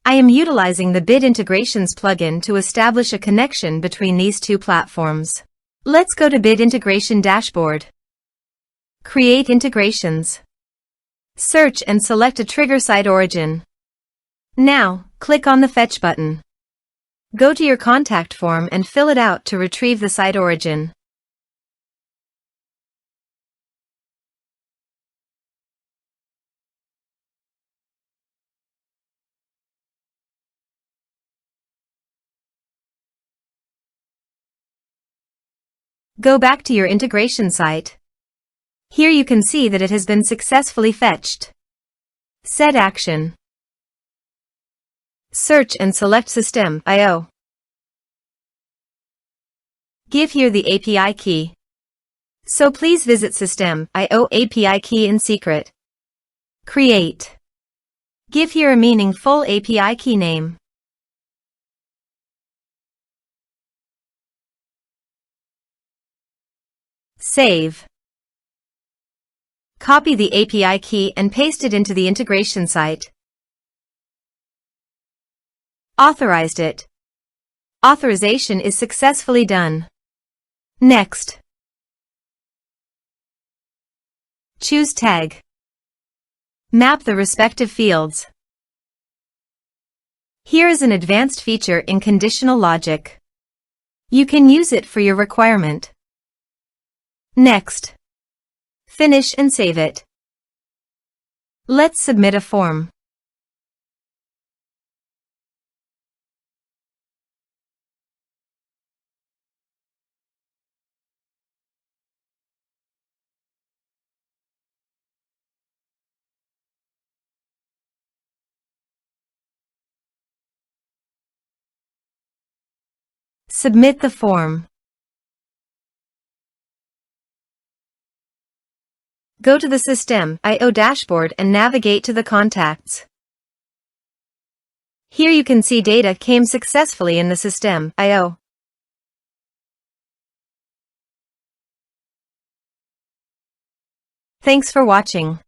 I am utilizing the Bit Integrations plugin to establish a connection between these two platforms. Let's go to Bit Integration Dashboard. Create integrations. Search and select a trigger SiteOrigin. Now, click on the Fetch button. Go to your contact form and fill it out to retrieve the SiteOrigin. Go back to your integration site. Here you can see that it has been successfully fetched. Set action. Search and select System.io. Give here the API key. So please visit System.io API key in secret. Create. Give here a meaningful API key name. Save. Copy the API key and paste it into the integration site. Authorized it. Authorization is successfully done. Next. Choose tag. Map the respective fields. Here is an advanced feature in conditional logic. You can use it for your requirement. Next. Finish and save it. Let's submit a form. Submit the form. Go to the System.io dashboard and navigate to the contacts. Here you can see data came successfully in the System.io. Thanks for watching.